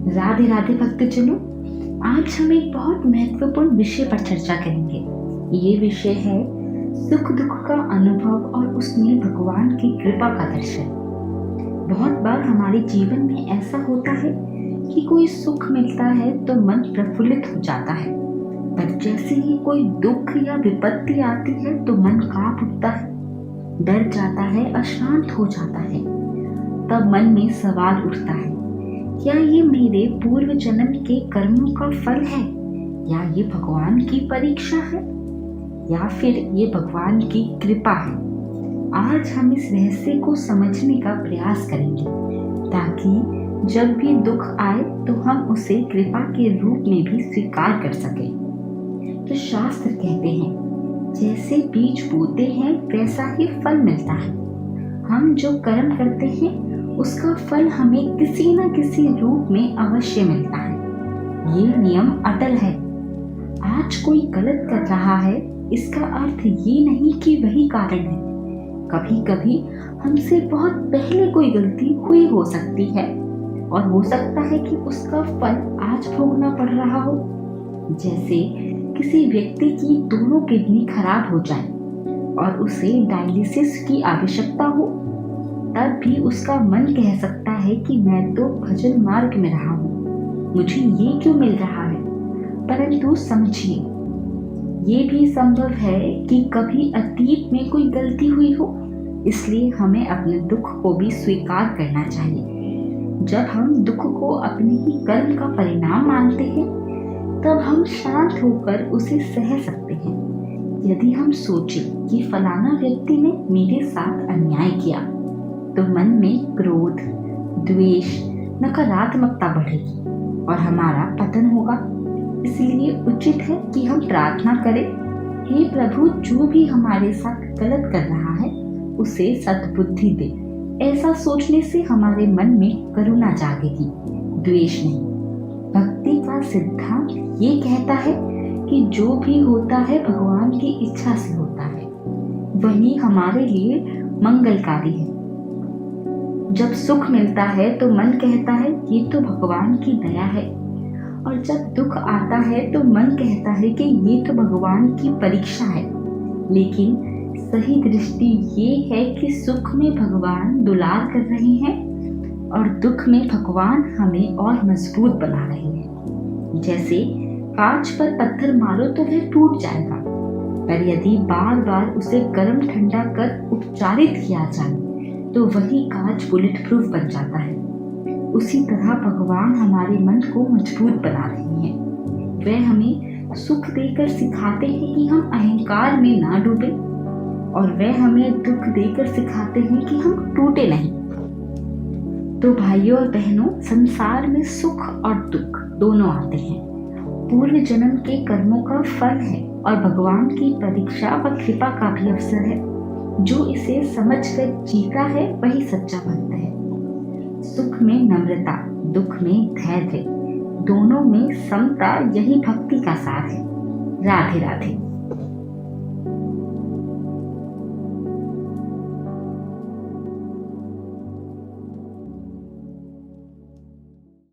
राधे राधे भक्तजनों, आज हम एक बहुत महत्वपूर्ण विषय पर चर्चा करेंगे। ये विषय है सुख दुख का अनुभव और उसमें भगवान की कृपा का दर्शन। बहुत बार हमारे जीवन में ऐसा होता है कि कोई सुख मिलता है तो मन प्रफुल्लित हो जाता है, पर जैसे ही कोई दुख या विपत्ति आती है तो मन कांप उठता है, डर जाता है, अशांत हो जाता है। तब मन में सवाल उठता है, क्या ये मेरे पूर्व जन्म के कर्मों का फल है, या ये भगवान की परीक्षा है, या फिर ये भगवान की कृपा है। आज हम इस रहस्य को समझने का प्रयास करेंगे ताकि जब भी दुख आए तो हम उसे कृपा के रूप में भी स्वीकार कर सकें। तो शास्त्र कहते हैं, जैसे बीज बोते हैं वैसा ही फल मिलता है। हम जो कर्म करते हैं उसका फल हमें किसी न किसी रूप में अवश्य मिलता है। ये नियम अटल है। आज कोई गलत कर रहा है, इसका अर्थ ये नहीं कि वही कारण है। कभी कभी हमसे बहुत पहले कोई गलती हुई हो सकती है और हो सकता है कि उसका फल आज भोगना पड़ रहा हो। जैसे किसी व्यक्ति की दोनों किडनी खराब हो जाए और उसे डायलिसिस की आवश्यकता हो, तब भी उसका मन कह सकता है कि मैं तो भजन मार्ग में रहा हूँ, मुझे ये क्यों मिल रहा है। परंतु समझिए, ये भी संभव है कि कभी अतीत में कोई गलती हुई हो, इसलिए हमें अपने दुख को भी स्वीकार करना चाहिए। जब हम दुख को अपने ही कर्म का परिणाम मानते हैं, तब हम शांत होकर उसे सह सकते हैं। यदि हम सोचें कि फलाना व्यक्ति ने मेरे साथ अन्याय किया, तो मन में क्रोध, द्वेष, नकारात्मकता बढ़ेगी और हमारा पतन होगा। इसलिए उचित है कि हम प्रार्थना करें, हे प्रभु, जो भी हमारे साथ गलत कर रहा है उसे सद्बुद्धि दे। ऐसा सोचने से हमारे मन में करुणा जागेगी, द्वेष नहीं। भक्ति का सिद्धांत ये कहता है कि जो भी होता है भगवान की इच्छा से होता है, वही हमारे लिए मंगलकारी है। जब सुख मिलता है तो मन कहता है ये तो भगवान की दया है, और जब दुख आता है तो मन कहता है कि ये तो भगवान की परीक्षा है। लेकिन सही दृष्टि ये है कि सुख में भगवान दुलार कर रहे हैं और दुख में भगवान हमें और मजबूत बना रहे हैं। जैसे कांच पर पत्थर मारो तो वह टूट जाएगा, पर यदि बार बार उसे गर्म ठंडा कर उपचारित किया जाए तो वही कांच बुलेट प्रूफ बन जाता है। उसी तरह भगवान हमारे मन को मजबूत बना रहे हैं। वे हमें सुख देकर सिखाते हैं कि हम अहंकार में ना डूबे, और वे हमें दुख देकर सिखाते हैं कि हम टूटे नहीं। तो भाइयों और बहनों, संसार में सुख और दुख दोनों आते हैं। पूर्व जन्म के कर्मों का फल है और भगवान की परीक्षा व कृपा का भी अवसर है। जो इसे समझकर जीता है वही सच्चा भक्त है। सुख में नम्रता, दुख में धैर्य, दोनों में समता, यही भक्ति का सार है। राधे राधे।